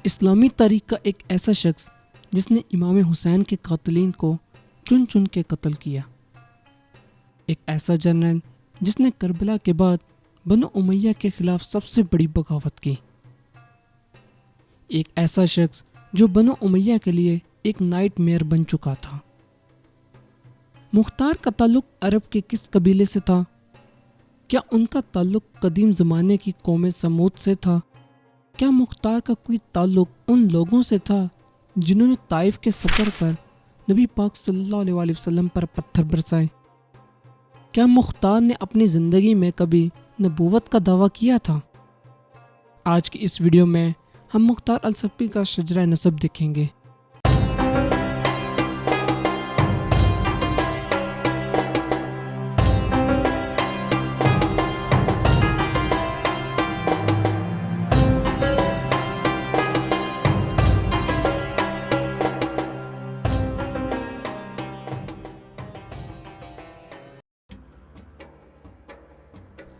اسلامی تاریخ کا ایک ایسا شخص جس نے امام حسین کے قاتلین کو چن چن کے قتل کیا، ایک ایسا جنرل جس نے کربلا کے بعد بنو امیہ کے خلاف سب سے بڑی بغاوت کی، ایک ایسا شخص جو بنو امیہ کے لیے ایک نائٹ میئر بن چکا تھا۔ مختار کا تعلق عرب کے کس قبیلے سے تھا؟ کیا ان کا تعلق قدیم زمانے کی قوم سمود سے تھا؟ کیا مختار کا کوئی تعلق ان لوگوں سے تھا جنہوں نے طائف کے سفر پر نبی پاک صلی اللہ علیہ وسلم پر پتھر برسائے؟ کیا مختار نے اپنی زندگی میں کبھی نبوت کا دعویٰ کیا تھا؟ آج کی اس ویڈیو میں ہم مختار الثقفی کا شجرہ نسب دیکھیں گے۔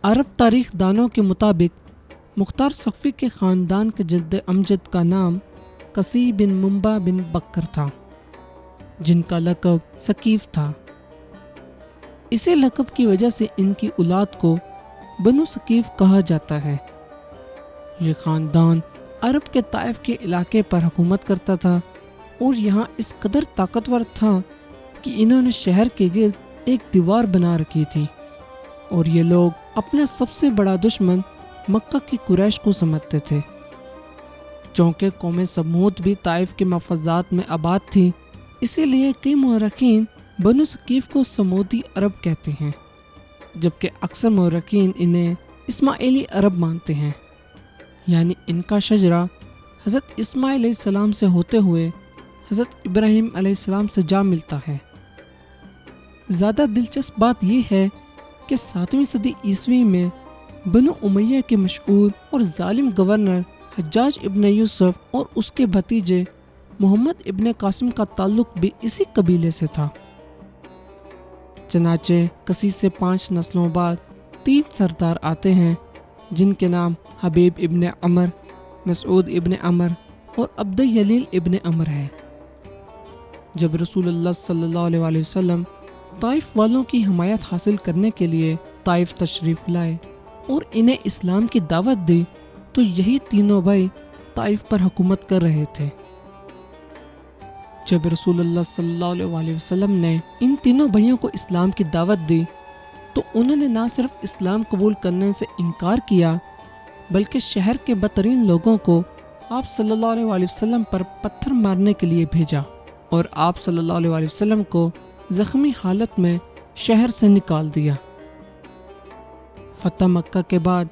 عرب تاریخ دانوں کے مطابق مختار ثقفی کے خاندان کے جد امجد کا نام قصی بن منبع بن بکر تھا، جن کا لقب ثقیف تھا۔ اسی لقب کی وجہ سے ان کی اولاد کو بنو ثقیف کہا جاتا ہے۔ یہ خاندان عرب کے طائف کے علاقے پر حکومت کرتا تھا اور یہاں اس قدر طاقتور تھا کہ انہوں نے شہر کے گرد ایک دیوار بنا رکھی تھی، اور یہ لوگ اپنا سب سے بڑا دشمن مکہ کی قریش کو سمجھتے تھے۔ چونکہ قوم سمود بھی طائف کے مفازات میں آباد تھی، اسی لیے کئی مورخین بنو ثقیف کو سمودی عرب کہتے ہیں، جبکہ اکثر مورخین انہیں اسماعیلی عرب مانتے ہیں، یعنی ان کا شجرہ حضرت اسماعیل علیہ السلام سے ہوتے ہوئے حضرت ابراہیم علیہ السلام سے جا ملتا ہے۔ زیادہ دلچسپ بات یہ ہے کہ 7ویں صدی عیسوی میں بنو امیہ کے مشہور اور ظالم گورنر حجاج ابن یوسف اور اس کے بھتیجے محمد ابن قاسم کا تعلق بھی اسی قبیلے سے تھا۔ چنانچہ قصی سے 5 نسلوں بعد 3 سردار آتے ہیں، جن کے نام حبیب ابن عمر، مسعود ابن عمر اور عبد یلیل ابن عمر ہے۔ جب رسول اللہ صلی اللہ علیہ وسلم طائف والوں کی حمایت حاصل کرنے کے لیے طائف تشریف لائے اور انہیں اسلام کی دعوت دی، تو یہی تینوں بھائی طائف پر حکومت کر رہے تھے۔ جب رسول اللہ صلی اللہ علیہ وسلم نے ان تینوں بھائیوں کو اسلام کی دعوت دی تو انہوں نے نہ صرف اسلام قبول کرنے سے انکار کیا، بلکہ شہر کے بدترین لوگوں کو آپ صلی اللہ علیہ وسلم پر پتھر مارنے کے لیے بھیجا، اور آپ صلی اللہ علیہ وسلم کو زخمی حالت میں شہر سے نکال دیا۔ فتح مکہ کے بعد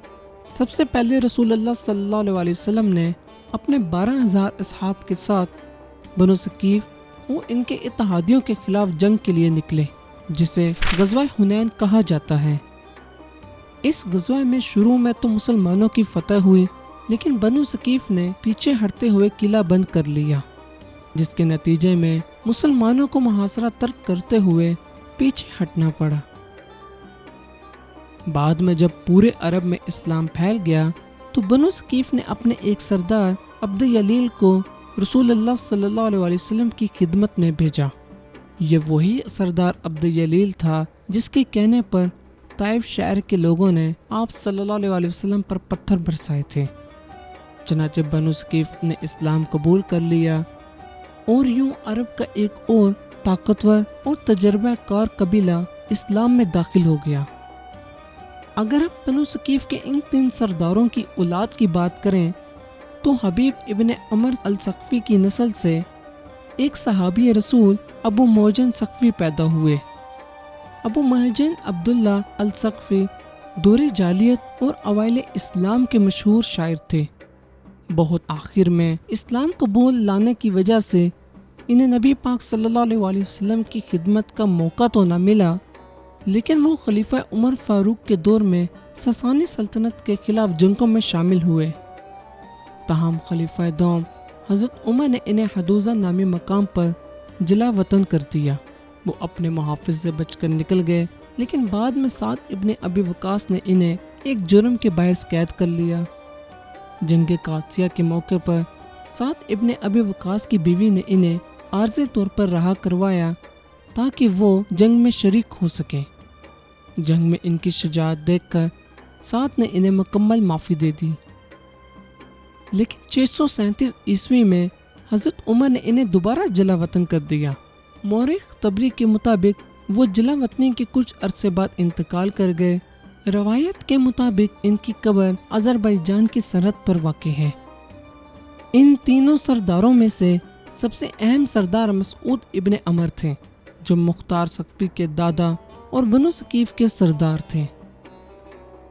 سب سے پہلے رسول اللہ صلی اللہ علیہ وسلم نے اپنے 12,000 اصحاب کے ساتھ بنو ثقیف اور ان کے اتحادیوں کے خلاف جنگ کے لیے نکلے، جسے غزوہ حنین کہا جاتا ہے۔ اس غزوہ میں شروع میں تو مسلمانوں کی فتح ہوئی، لیکن بنو ثقیف نے پیچھے ہٹتے ہوئے قلعہ بند کر لیا، جس کے نتیجے میں مسلمانوں کو محاصرہ ترک کرتے ہوئے پیچھے ہٹنا پڑا۔ بعد میں جب پورے عرب میں اسلام پھیل گیا تو بنو ثقیف نے اپنے ایک سردار عبد یلیل کو رسول اللہ صلی اللہ علیہ وسلم کی خدمت میں بھیجا۔ یہ وہی سردار عبد یلیل تھا جس کے کہنے پر طائف شہر کے لوگوں نے آپ صلی اللہ علیہ وسلم پر پتھر برسائے تھے۔ چنانچہ بنو ثقیف نے اسلام قبول کر لیا، اور یوں عرب کا ایک اور طاقتور اور تجربہ کار قبیلہ اسلام میں داخل ہو گیا۔ اگر ہم بنو ثقیف کے ان 3 سرداروں کی اولاد کی بات کریں تو حبیب ابن عمر الثقفی کی نسل سے ایک صحابی رسول ابو موجن ثقفی پیدا ہوئے۔ ابو موجن عبداللہ الثقفی دور جاہلیت اور اوائل اسلام کے مشہور شاعر تھے۔ بہت آخر میں اسلام قبول لانے کی وجہ سے انہیں نبی پاک صلی اللہ علیہ وسلم کی خدمت کا موقع تو نہ ملا، لیکن وہ خلیفہ عمر فاروق کے دور میں ساسانی سلطنت کے خلاف جنگوں میں شامل ہوئے۔ تاہم خلیفہ دوم حضرت عمر نے انہیں حدوزہ نامی مقام پر جلا وطن کر دیا۔ وہ اپنے محافظ سے بچ کر نکل گئے، لیکن بعد میں سعد ابن ابی وقاص نے انہیں ایک جرم کے باعث قید کر لیا۔ جنگ قادسیہ کے موقع پر سعد ابن ابی وقاص کی بیوی نے انہیں عارضی طور پر رہا کروایا تاکہ وہ جنگ میں شریک ہو سکیں۔ جنگ میں ان کی شجاعت دیکھ کر سعد نے انہیں مکمل معافی دے دی، لیکن 637 عیسوی میں حضرت عمر نے انہیں دوبارہ جلا وطن کر دیا۔ مورخ طبری کے مطابق وہ جلا وطنی کے کچھ عرصے بعد انتقال کر گئے۔ روایت کے مطابق ان کی قبر آذربائیجان کی سرحد پر واقع ہے۔ ان تینوں سرداروں میں سے سب سے اہم سردار مسعود ابن عمر تھے، جو مختار ثقفی کے دادا اور بنو ثقیف کے سردار تھے۔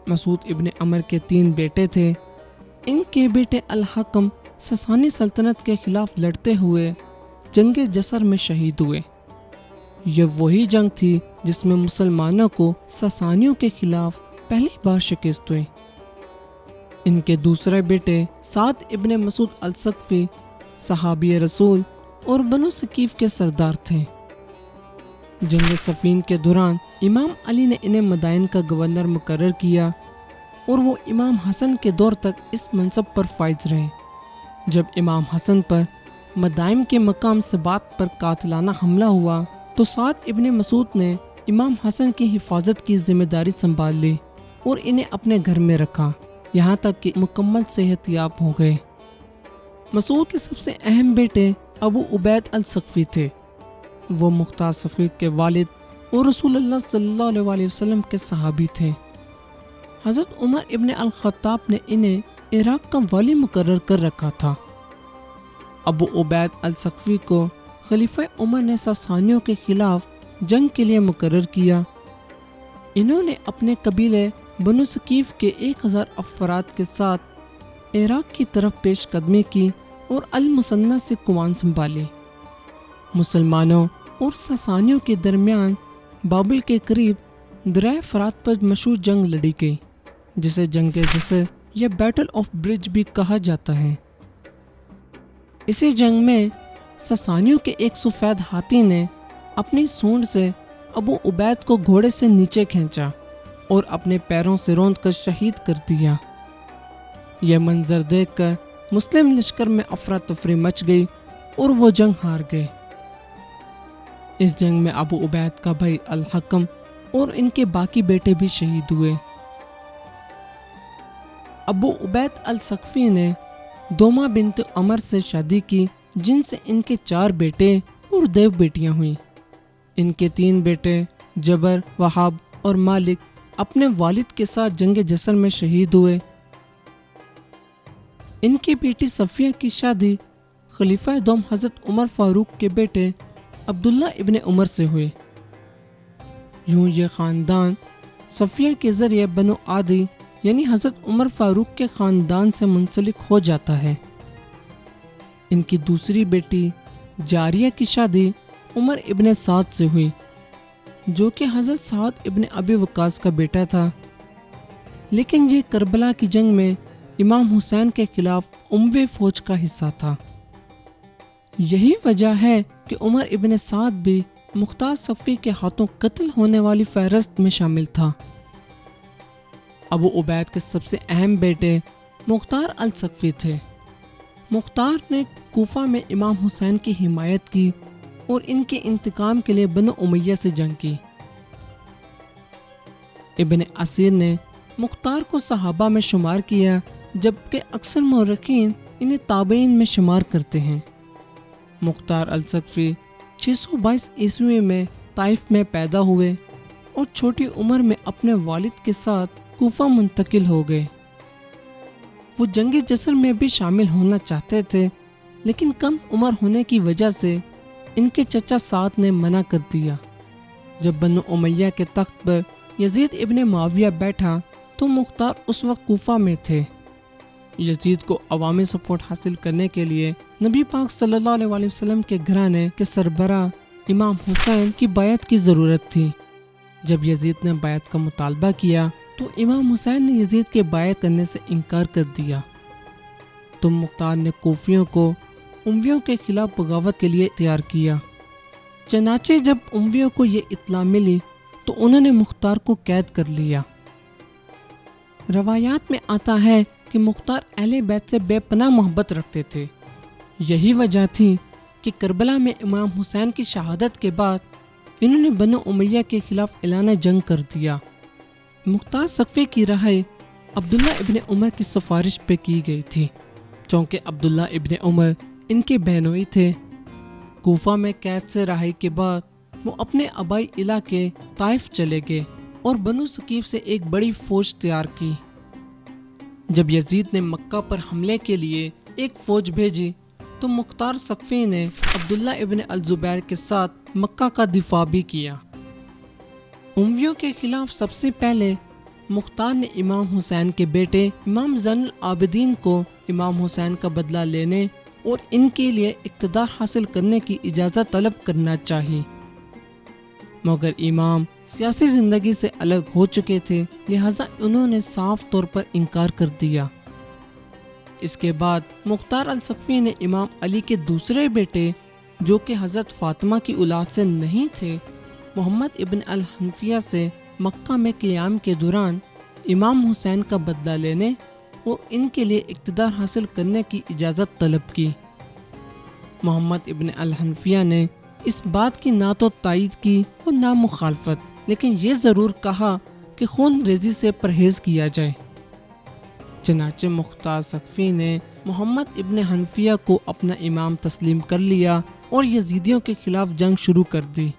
مسعود ابن عمر کے 3 بیٹے تھے۔ ان کے بیٹے الحکم ساسانی سلطنت کے خلاف لڑتے ہوئے جنگ جسر میں شہید ہوئے۔ یہ وہی جنگ تھی جس میں مسلمانوں کو ساسانیوں کے خلاف پہلی بار شکست ہوئی۔ ان کے دوسرے بیٹے سعد ابن مسعود الثقفی صحابی رسول اور بنو ثقیف کے سردار تھے۔ جنگ صفین کے دوران امام علی نے انہیں مدائن کا گورنر مقرر کیا اور وہ امام حسن کے دور تک اس منصب پر فائز رہے۔ جب امام حسن پر مدائن کے مقام ثبات پر قاتلانہ حملہ ہوا تو سعد ابن مسعود نے امام حسن کی حفاظت کی ذمہ داری سنبھال لی اور انہیں اپنے گھر میں رکھا یہاں تک کہ مکمل صحت یاب ہو گئے۔ مسعود کے سب سے اہم بیٹے ابو عبید الثقفی تھے۔ وہ مختار ثقفی کے والد اور رسول اللہ صلی اللہ علیہ وسلم کے صحابی تھے۔ حضرت عمر ابن الخطاب نے انہیں عراق کا والی مقرر کر رکھا تھا۔ ابو عبید الثقفی کو خلیفہ عمر نے ساسانیوں کے خلاف جنگ کے لیے مقرر کیا۔ انہوں نے اپنے قبیلے بنو ثقیف کے 1000 افراد کے ساتھ عراق کی طرف پیش قدمی کی اور المثنہ سے کمان سنبھالی۔ مسلمانوں اور ساسانیوں کے درمیان بابل کے قریب دریائے فرات پر مشہور جنگ لڑی گئی، جسے جنگ جسر یا بیٹل آف برج بھی کہا جاتا ہے۔ اسی جنگ میں ساسانیوں کے ایک سفید ہاتھی نے اپنی سونڈ سے ابو عبید کو گھوڑے سے نیچے کھینچا اور اپنے پیروں سے روند کر شہید کر دیا۔ یہ منظر دیکھ کر مسلم لشکر میں افراتفری مچ گئی اور وہ جنگ ہار گئے۔ اس جنگ میں ابو عبید کا بھائی الحکم اور ان کے باقی بیٹے بھی شہید ہوئے۔ ابو عبید الثقفی نے دوما بنت عمر سے شادی کی، جن سے ان کے 4 بیٹے اور 2 بیٹیاں ہوئیں۔ ان کے 3 بیٹے جبر، وہاب اور مالک اپنے والد کے ساتھ جنگ جسر میں شہید ہوئے۔ ان کی بیٹی صفیہ کی شادی خلیفہ دوم حضرت عمر فاروق کے بیٹے عبداللہ ابن عمر سے ہوئی۔ یوں یہ خاندان صفیہ کے ذریعے بنو عادی یعنی حضرت عمر فاروق کے خاندان سے منسلک ہو جاتا ہے۔ ان کی دوسری بیٹی جاریہ کی شادی عمر ابن سعد سے ہوئی، جو کہ حضرت سعد ابن ابی وقاص کا بیٹا تھا، لیکن یہ کربلا کی جنگ میں امام حسین کے خلاف اموی فوج کا حصہ تھا۔ یہی وجہ ہے کہ عمر ابن سعد بھی مختار ثقفی کے ہاتھوں قتل ہونے والی فہرست میں شامل تھا۔ ابو عبید کے سب سے اہم بیٹے مختار الثقفی تھے۔ مختار نے کوفہ میں امام حسین کی حمایت کی اور ان کے انتقام کے لیے بنو امیہ سے جنگ کی۔ ابن اسیر نے مختار کو صحابہ میں شمار کیا، جبکہ اکثر مورخین انہیں تابعین میں شمار کرتے ہیں۔ مختار الثقفی 622 عیسوی میں طائف میں پیدا ہوئے اور چھوٹی عمر میں اپنے والد کے ساتھ کوفہ منتقل ہو گئے۔ وہ جنگ جسر میں بھی شامل ہونا چاہتے تھے، لیکن کم عمر ہونے کی وجہ سے ان کے چچا سعد نے منع کر دیا۔ جب بنو امیہ کے تخت پر یزید ابن معاویہ بیٹھا تو مختار اس وقت کوفہ میں تھے۔ یزید کو عوامی سپورٹ حاصل کرنے کے لیے نبی پاک صلی اللہ علیہ وسلم کے گھرانے کے سربراہ امام حسین کی بیعت کی ضرورت تھی۔ جب یزید نے بیعت کا مطالبہ کیا تو امام حسین نے یزید کے بیعت کرنے سے انکار کر دیا، تو مختار نے کوفیوں کو امویوں کے خلاف بغاوت کے لیے تیار کیا۔ چنانچہ جب امویوں کو یہ اطلاع ملی تو انہوں نے مختار کو قید کر لیا۔ روایات میں آتا ہے کہ مختار اہل بیت سے بے پناہ محبت رکھتے تھے یہی وجہ تھی کہ کربلا میں امام حسین کی شہادت کے بعد انہوں نے بنو امیہ کے خلاف اعلان جنگ کر دیا۔ مختار ثقفی کی رہائی عبداللہ ابن عمر کی سفارش پہ کی گئی تھی، چونکہ عبداللہ ابن عمر ان کے بہنوئی تھے۔ کوفہ میں قید سے رہائی کے بعد وہ اپنے آبائی علاقے طائف چلے گئے اور بنو ثقیف سے ایک بڑی فوج تیار کی۔ جب یزید نے مکہ پر حملے کے لیے ایک فوج بھیجی تو مختار ثقفی نے عبداللہ ابن الزبیر کے ساتھ مکہ کا دفاع بھی کیا۔ امویوں کے خلاف سب سے پہلے مختار نے امام حسین کے بیٹے امام زین العابدین کو امام حسین کا بدلہ لینے اور ان کے لیے اقتدار حاصل کرنے کی اجازت طلب کرنا چاہی، مگر امام سیاسی زندگی سے الگ ہو چکے تھے، لہٰذا انہوں نے صاف طور پر انکار کر دیا۔ اس کے بعد مختار الثقفی نے امام علی کے دوسرے بیٹے جو کہ حضرت فاطمہ کی اولاد سے نہیں تھے، محمد ابن الحنفیہ سے مکہ میں قیام کے دوران امام حسین کا بدلہ لینے اور ان کے لیے اقتدار حاصل کرنے کی اجازت طلب کی۔ محمد ابن الحنفیہ نے اس بات کی نہ تو تائید کی اور نہ مخالفت، لیکن یہ ضرور کہا کہ خون ریزی سے پرہیز کیا جائے۔ چنانچہ مختار ثقفی نے محمد ابن حنفیہ کو اپنا امام تسلیم کر لیا اور یزیدیوں کے خلاف جنگ شروع کر دی۔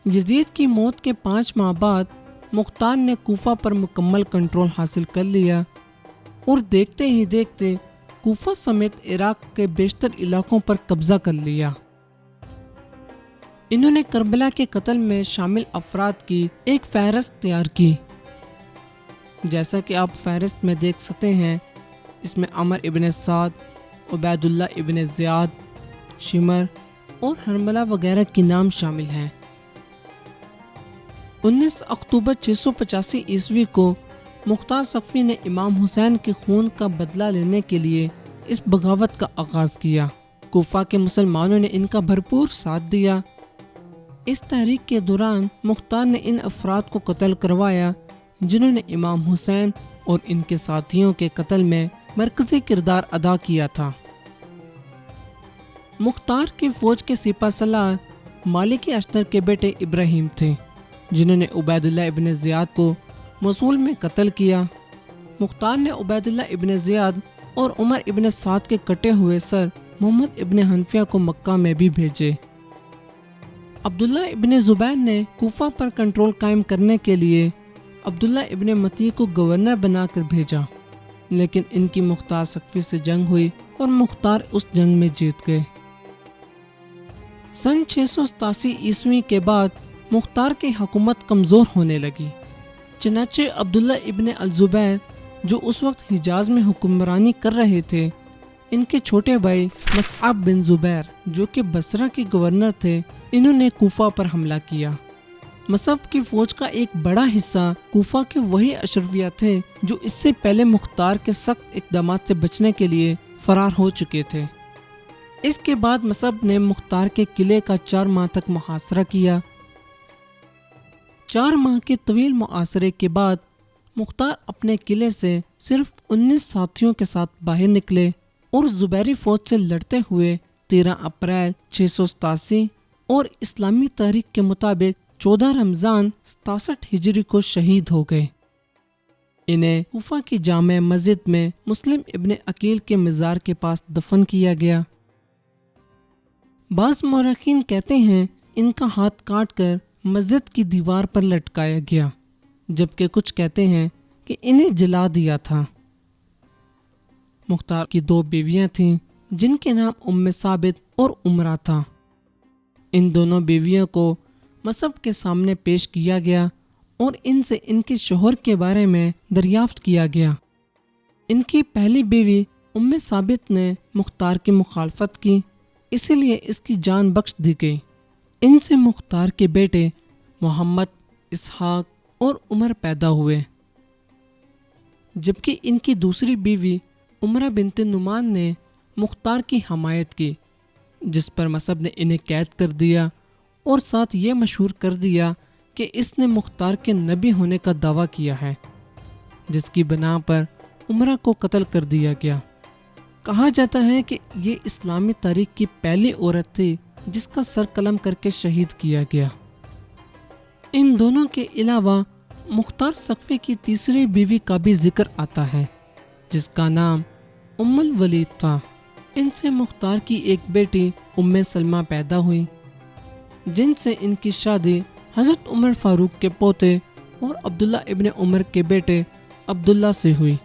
یزید کی موت کے 5 ماہ بعد مختار نے کوفہ پر مکمل کنٹرول حاصل کر لیا اور دیکھتے ہی دیکھتے کوفہ سمیت عراق کے بیشتر علاقوں پر قبضہ کر لیا۔ انہوں نے کربلا کے قتل میں شامل افراد کی ایک فہرست تیار کی، جیسا کہ آپ فہرست میں دیکھ سکتے ہیں۔ اس میں عمر ابن سعد، عبید اللہ ابن زیاد، شمر اور حرملہ وغیرہ کے نام شامل ہیں۔ 19 اکتوبر 685 عیسوی کو مختار ثقفی نے امام حسین کے خون کا بدلہ لینے کے لیے اس بغاوت کا آغاز کیا۔ کوفہ کے مسلمانوں نے ان کا بھرپور ساتھ دیا۔ اس تحریک کے دوران مختار نے ان افراد کو قتل کروایا جنہوں نے امام حسین اور ان کے ساتھیوں کے قتل میں مرکزی کردار ادا کیا تھا۔ مختار کی فوج کے سپہ سالار مالک اشتر کے بیٹے ابراہیم تھے، جنہوں نے عبید اللہ ابن زیاد کو موصول میں قتل کیا۔ مختار نے عبید اللہ ابن زیاد اور عمر ابن سعد کے کٹے ہوئے سر محمد ابن حنفیہ کو مکہ میں بھی بھیجے۔ عبداللہ ابن زبیر نے کوفہ پر کنٹرول قائم کرنے کے لیے عبداللہ ابن متی کو گورنر بنا کر بھیجا، لیکن ان کی مختار ثقفی سے جنگ ہوئی اور مختار اس جنگ میں جیت گئے۔ سن 687 عیسوی کے بعد مختار کی حکومت کمزور ہونے لگی، چنانچہ عبداللہ ابن الزبیر جو اس وقت حجاز میں حکمرانی کر رہے تھے، ان کے چھوٹے بھائی مصعب بن زبیر جو کہ بصرہ کے گورنر تھے، انہوں نے کوفہ پر حملہ کیا۔ مصعب کی فوج کا ایک بڑا حصہ کوفہ کے وہی اشرفیہ تھے جو اس سے پہلے مختار کے سخت اقدامات سے بچنے کے لیے فرار ہو چکے تھے۔ اس کے بعد مصعب نے مختار کے قلعے کا 4 ماہ تک محاصرہ کیا۔ 4 ماہ کے طویل محاصرے کے بعد مختار اپنے قلعے سے صرف 19 ساتھیوں کے ساتھ باہر نکلے اور زبیری فوج سے لڑتے ہوئے 13 اپریل 687 اور اسلامی تاریخ کے مطابق 14 رمضان 67 ہجری کو شہید ہو گئے۔ انہیں کوفہ کی جامع مسجد میں مسلم ابن عقیل کے مزار کے پاس دفن کیا گیا۔ بعض مورخین کہتے ہیں ان کا ہاتھ کاٹ کر مسجد کی دیوار پر لٹکایا گیا، جبکہ کچھ کہتے ہیں کہ انہیں جلا دیا تھا۔ مختار کی 2 بیویاں تھیں جن کے نام ام ثابت اور عمرہ تھا۔ ان دونوں بیویوں کو مصعب کے سامنے پیش کیا گیا اور ان سے ان کے شوہر کے بارے میں دریافت کیا گیا۔ ان کی پہلی بیوی ام ثابت نے مختار کی مخالفت کی، اسی لیے اس کی جان بخش دی گئی۔ ان سے مختار کے بیٹے محمد، اسحاق اور عمر پیدا ہوئے، جبکہ ان کی دوسری بیوی عمرہ بنت نعمان نے مختار کی حمایت کی، جس پر مصعب نے انہیں قید کر دیا اور ساتھ یہ مشہور کر دیا کہ اس نے مختار کے نبی ہونے کا دعویٰ کیا ہے، جس کی بنا پر عمرہ کو قتل کر دیا گیا۔ کہا جاتا ہے کہ یہ اسلامی تاریخ کی پہلی عورت تھی جس کا سر قلم کر کے شہید کیا گیا۔ ان دونوں کے علاوہ مختار ثقفی کی تیسری بیوی کا بھی ذکر آتا ہے جس کا نام ام الولید تھا۔ ان سے مختار کی ایک بیٹی ام سلمہ پیدا ہوئی جن سے ان کی شادی حضرت عمر فاروق کے پوتے اور عبداللہ ابن عمر کے بیٹے عبداللہ سے ہوئی۔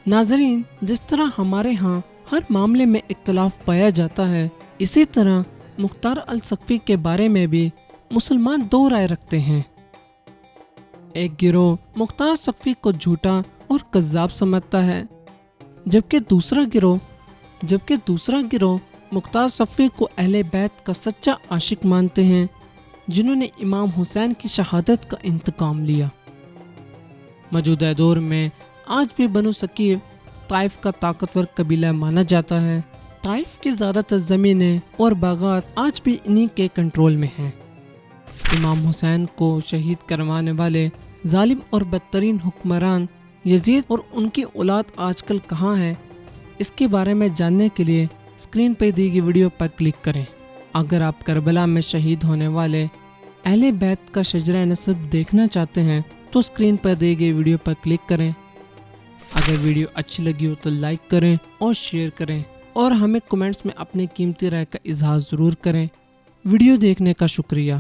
ناظرین، جس طرح ہمارے ہاں ہر معاملے میں اختلاف پایا جاتا ہے، اسی طرح مختار الثقفی کے بارے میں بھی مسلمان دو رائے رکھتے ہیں۔ ایک گروہ مختار ثقفی کو جھوٹا اور کذاب سمجھتا ہے، جبکہ دوسرا گروہ مختار ثقفی کو اہل بیت کا سچا عاشق مانتے ہیں جنہوں نے امام حسین کی شہادت کا انتقام لیا۔ موجودہ دور میں آج بھی بنو ثقیف طائف کا طاقتور قبیلہ مانا جاتا ہے۔ طائف کی زیادہ تر زمینیں اور باغات آج بھی انہی کے کنٹرول میں ہیں۔ امام حسین کو شہید کروانے والے ظالم اور بدترین حکمران یزید اور ان کی اولاد آج کل کہاں ہے، اس کے بارے میں جاننے کے لیے اسکرین پہ دی گئی ویڈیو پر کلک کریں۔ اگر آپ کربلا میں شہید ہونے والے اہل بیت کا شجرہ نسب دیکھنا چاہتے ہیں تو اسکرین پر دی گئی ویڈیو پر کلک کریں۔ اگر ویڈیو اچھی لگی ہو تو لائک کریں اور شیئر کریں اور ہمیں کمنٹس میں اپنی قیمتی رائے کا اظہار ضرور کریں۔ ویڈیو دیکھنے کا شکریہ۔